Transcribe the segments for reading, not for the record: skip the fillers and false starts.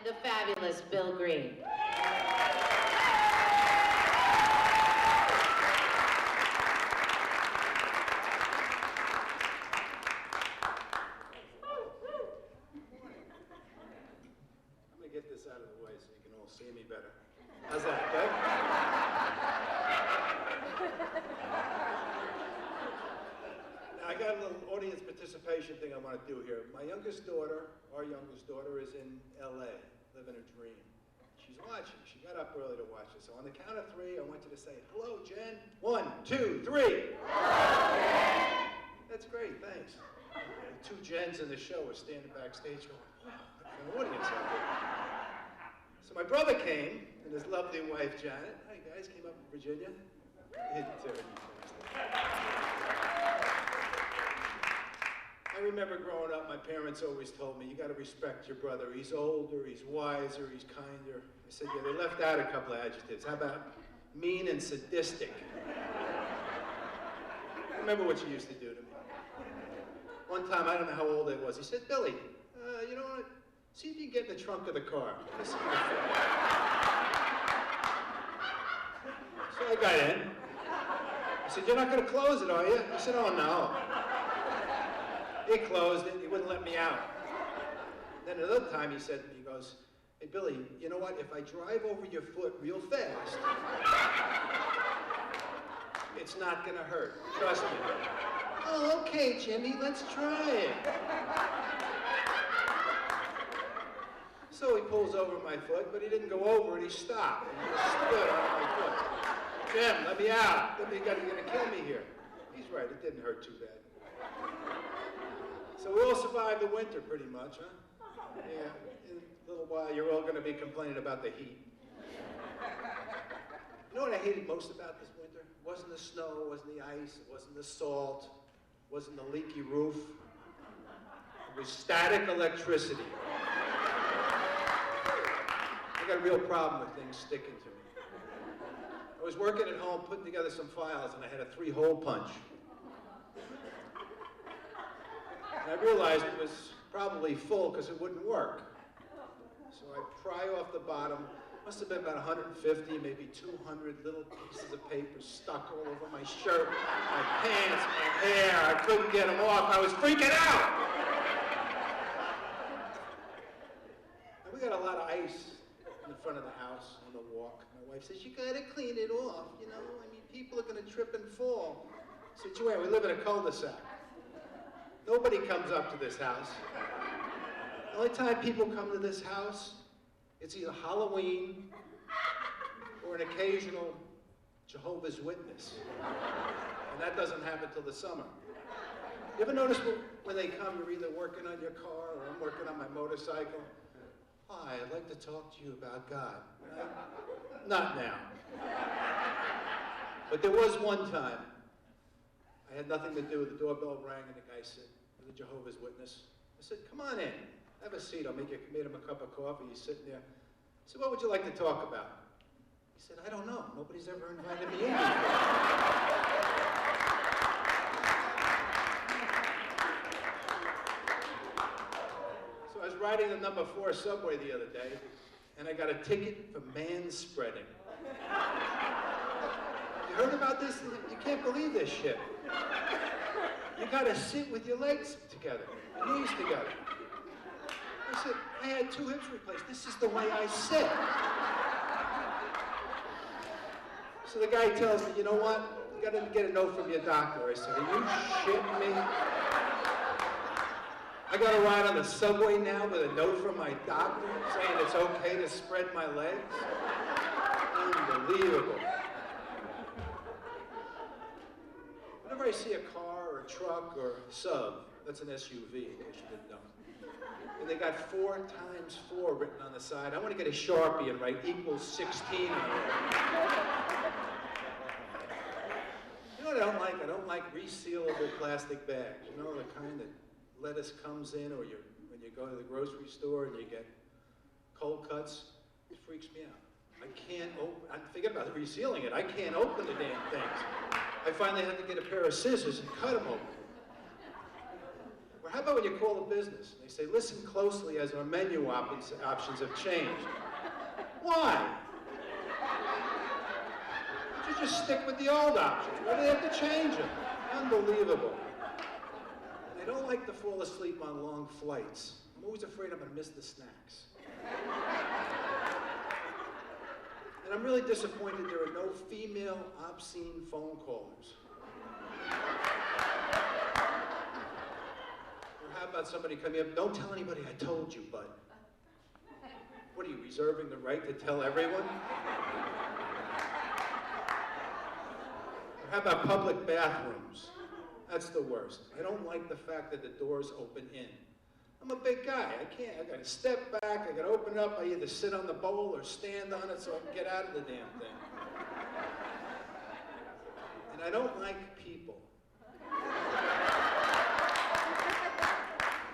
the fabulous Bill Greene. Get this out of the way so you can all see me better. How's that, okay? Now, I got a little audience participation thing I want to do here. My youngest daughter, our youngest daughter, is in LA, living a dream. She's watching. She got up early to watch this. So on the count of 3, I want you to say, hello, Jen. 1, 2, 3. Hello, Jen. That's great, thanks. The 2 Jens in the show are standing backstage going, wow, look at the audience out there. So my brother came, and his lovely wife, Janet. Hi, guys, came up from Virginia. I remember growing up, my parents always told me, you got to respect your brother. He's older, he's wiser, he's kinder. I said, yeah, they left out a couple of adjectives. How about mean and sadistic? Remember what you used to do to me. One time, I don't know how old I was, he said, Billy, you know what? See if you can get in the trunk of the car. So I got in. I said, you're not going to close it, are you? He said, oh, no. He closed it. He wouldn't let me out. Then another time he said to me, he goes, hey, Billy, you know what? If I drive over your foot real fast, it's not going to hurt. Trust me. Oh, okay, Jimmy, let's try it. So he pulls over my foot, but he didn't go over it, he stopped. And he just stood on my foot. Jim, let me out. You're gonna kill me here. He's right, it didn't hurt too bad. So we all survived the winter pretty much, huh? Yeah, in a little while you're all gonna be complaining about the heat. You know what I hated most about this winter? It wasn't the snow, it wasn't the ice, it wasn't the salt, it wasn't the leaky roof. It was static electricity. I got a real problem with things sticking to me. I was working at home putting together some files and I had a 3-hole punch. And I realized it was probably full because it wouldn't work. So I pry off the bottom, must have been about 150, maybe 200 little pieces of paper stuck all over my shirt, my pants, my hair. I couldn't get them off. I was freaking out! And we got a lot of ice in the front of the house on the walk. My wife says, you gotta clean it off, you know? I mean, people are gonna trip and fall. I said, Joanne, we live in a cul-de-sac. Nobody comes up to this house. The only time people come to this house, it's either Halloween or an occasional Jehovah's Witness. And that doesn't happen till the summer. You ever notice when they come, you're either working on your car or I'm working on my motorcycle? Hi, I'd like to talk to you about God. Not now. But there was one time, I had nothing to do, the doorbell rang and the guy said, the Jehovah's Witness. I said, come on in, have a seat, made him a cup of coffee, he's sitting there. I said, what would you like to talk about? He said, I don't know, nobody's ever invited me in before. So I was riding the number 4 subway the other day, and I got a ticket for manspreading. You heard about this? You can't believe this shit. You gotta sit with your legs together, your knees together. I said, I had 2 hips replaced. This is the way I sit. So the guy tells me, you know what? You gotta get a note from your doctor. I said, are you shitting me? I gotta ride on the subway now with a note from my doctor saying it's okay to spread my legs? Unbelievable. Whenever I see a car or a truck or a sub, that's an SUV, in case you didn't know. And they got 4 times 4 written on the side. I want to get a Sharpie and write equals 16 on it. You know what I don't like? I don't like resealable plastic bags. You know, the kind that lettuce comes in, or when you go to the grocery store and you get cold cuts. It freaks me out. I can't open, I'm thinking about resealing it. I can't open the damn things. I finally had to get a pair of scissors and cut them open. We're How about when you call a business and they say, listen closely as our menu options have changed? Why? You just stick with the old options. Why do they have to change them? Unbelievable. And I don't like to fall asleep on long flights. I'm always afraid I'm going to miss the snacks. And I'm really disappointed there are no female obscene phone callers. Or how about somebody coming up, don't tell anybody I told you, bud. What are you, reserving the right to tell everyone? Or how about public bathrooms? That's the worst. I don't like the fact that the doors open in. I'm a big guy. I gotta step back, I gotta open it up. I either sit on the bowl or stand on it so I can get out of the damn thing. And I don't like people.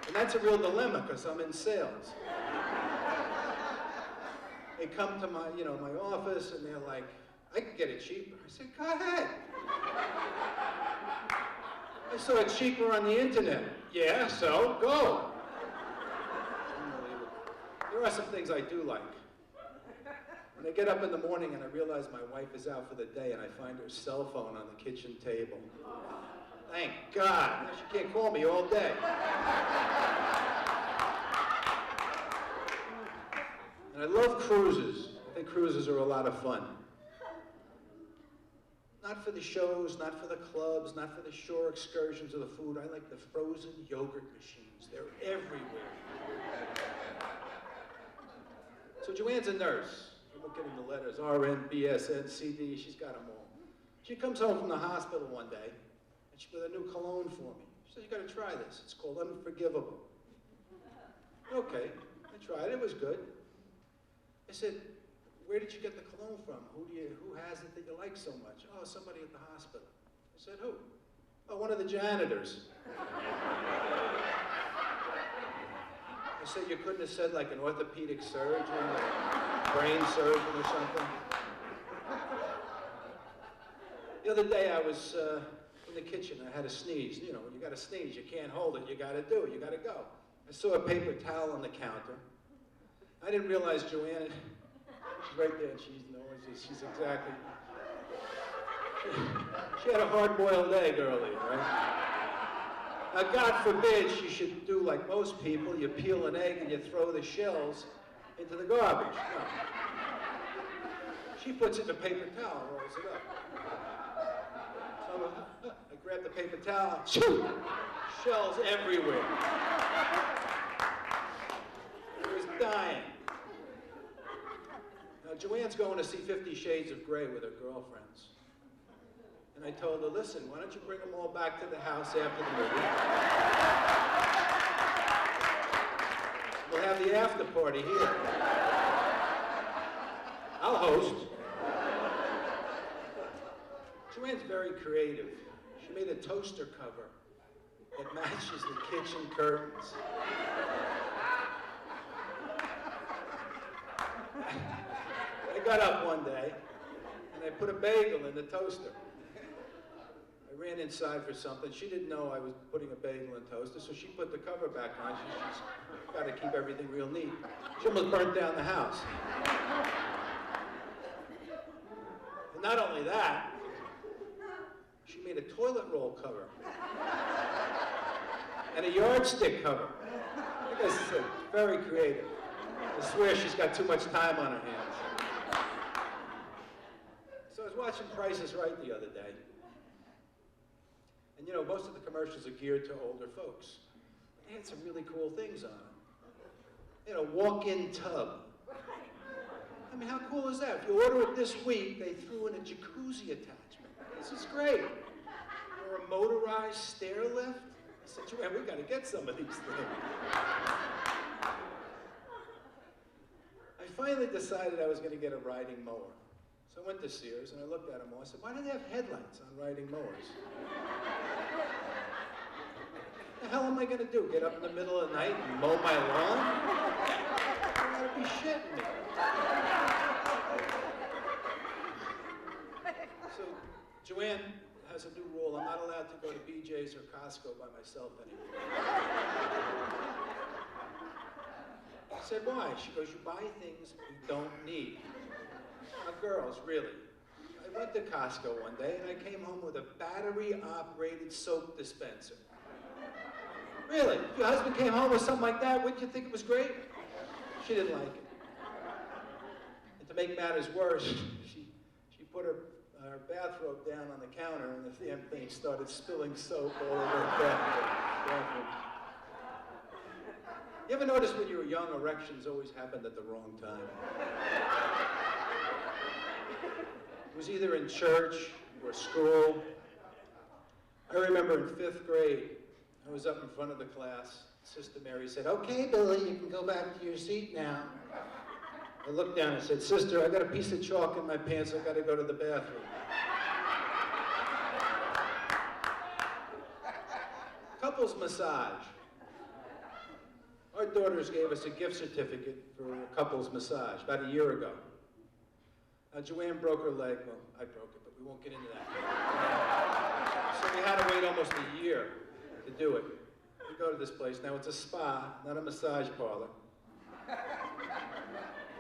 And that's a real dilemma because I'm in sales. They come to my, my office and they're like, I can get it cheaper. I said, go ahead. I saw it cheaper on the internet. Yeah, so go. Unbelievable. There are some things I do like. When I get up in the morning and I realize my wife is out for the day and I find her cell phone on the kitchen table. Thank God. Now she can't call me all day. And I love cruises. I think cruises are a lot of fun. Not for the shows, not for the clubs, not for the shore excursions or the food. I like the frozen yogurt machines. They're everywhere. So Joanne's a nurse. I'm getting the letters, RN, BSN, CD, she's got them all. She comes home from the hospital one day, and she put a new cologne for me. She said, you gotta try this. It's called Unforgivable. Okay, I tried it, it was good. I said, where did you get the cologne from? Who has it that you like so much? Oh, somebody at the hospital. I said, who? Oh, one of the janitors. I said, you couldn't have said like an orthopedic surgeon, or brain surgeon or something? The other day I was in the kitchen, I had a sneeze. You know, when you got to sneeze, you can't hold it, you got to do it, you got to go. I saw a paper towel on the counter. I didn't realize Joanne, she's right there, and she's exactly, she had a hard-boiled egg earlier, right? Now, God forbid she should do like most people, you peel an egg and you throw the shells into the garbage. No. She puts it in a paper towel and rolls it up. So I grab the paper towel, shoo, shells everywhere. I was dying. Now, Joanne's going to see 50 Shades of Grey with her girlfriends. And I told her, listen, why don't you bring them all back to the house after the movie? We'll have the after party here. I'll host. Joanne's very creative. She made a toaster cover that matches the kitchen curtains. I got up one day and I put a bagel in the toaster. I ran inside for something. She didn't know I was putting a bagel in toaster, so she put the cover back on. She's got to keep everything real neat. She almost burnt down the house. And not only that, she made a toilet roll cover and a yardstick cover. I guess it's very creative. I swear she's got too much time on her hands. So I was watching Price is Right the other day. And you know, most of the commercials are geared to older folks. They had some really cool things on them. You know, walk-in tub. I mean, how cool is that? If you order it this week, they threw in a jacuzzi attachment. This is great. Or a motorized stair lift. I said, Joanne, we got to get some of these things. I finally decided I was going to get a riding mower. So I went to Sears and I looked at them all. I said, why do they have headlights on riding mowers? What the hell am I going to do? Get up in the middle of the night and mow my lawn? You gotta be shitting me. So Joanne has a new rule. I'm not allowed to go to BJ's or Costco by myself anymore. I said, why? She goes, you buy things you don't need. Now, girls, really. I went to Costco one day and I came home with a battery-operated soap dispenser. Really? If your husband came home with something like that, wouldn't you think it was great? She didn't like it. And to make matters worse, she put her bathrobe down on the counter and the damn thing started spilling soap all over the bathroom. You ever notice when you were young, erections always happened at the wrong time? It was either in church or school. I remember in 5th grade, I was up in front of the class. Sister Mary said, okay, Billy, you can go back to your seat now. I looked down and said, sister, I got a piece of chalk in my pants, I gotta go to the bathroom. Couples massage. Our daughters gave us a gift certificate for a couples massage about a year ago. Now, Joanne broke her leg. Well, I broke it, but we won't get into that. So we had to wait almost a year to do it. We go to this place. Now, it's a spa, not a massage parlor.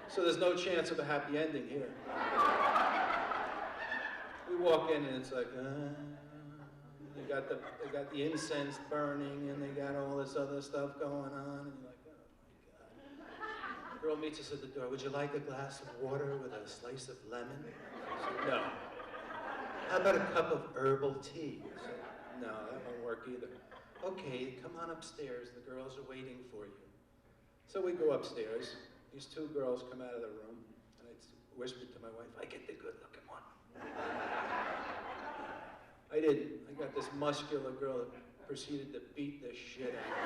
So there's no chance of a happy ending here. We walk in and it's like, they got the incense burning and they got all this other stuff going on and you're like, oh my God. The girl meets us at the door. Would you like a glass of water with a slice of lemon? I said, no. How about a cup of herbal tea? I said, no, that won't work either. Okay, come on upstairs. The girls are waiting for you. So we go upstairs. These two girls come out of the room, and I whispered to my wife, I get the good-looking one. I didn't. I got this muscular girl that proceeded to beat the shit out of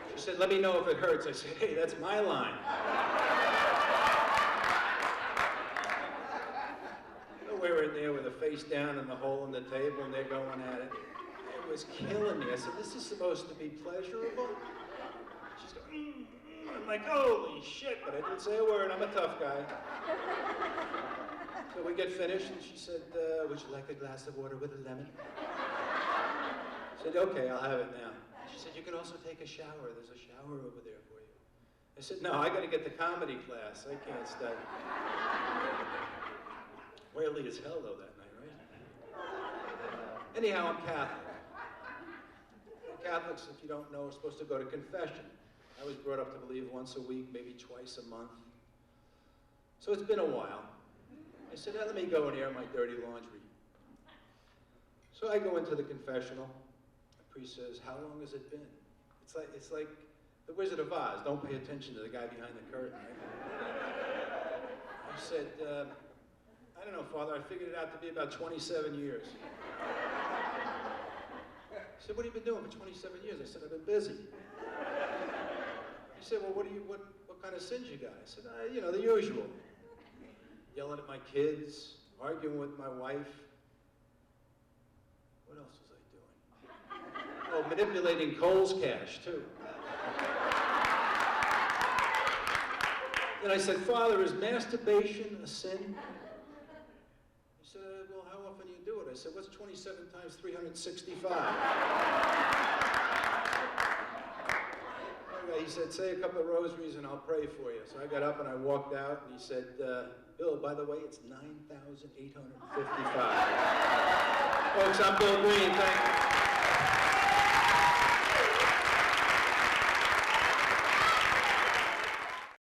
me. She said, let me know if it hurts. I said, hey, that's my line. We're in there with a face down and the hole in the table, and they're going at it. It was killing me. I said, this is supposed to be pleasurable? She's going, I'm like, holy shit, but I didn't say a word. I'm a tough guy. So we get finished, and she said, would you like a glass of water with a lemon? I said, okay, I'll have it now. She said, you can also take a shower. There's a shower over there for you. I said, no, I got to get to comedy class. I can't study. Oily as hell, though, that night, right? Anyhow, I'm Catholic. Catholics, if you don't know, are supposed to go to confession. I was brought up to believe once a week, maybe twice a month. So it's been a while. I said, let me go and air my dirty laundry. So I go into the confessional. The priest says, how long has it been? It's like the Wizard of Oz. Don't pay attention to the guy behind the curtain, right? I said, I don't know, Father, I figured it out to be about 27 years. He said, what have you been doing for 27 years? I said, I've been busy. He said, well, what kind of sins you got? I said, you know, the usual. Yelling at my kids, arguing with my wife. What else was I doing? Oh, manipulating Cole's cash, too. Then I said, Father, is masturbation a sin? He said, well, how often do you do it? I said, what's 27 times 365? Anyway, he said, say a couple of rosaries and I'll pray for you. So I got up and I walked out and he said, Bill, by the way, it's 9,855. Folks, I'm Bill Greene, thank you.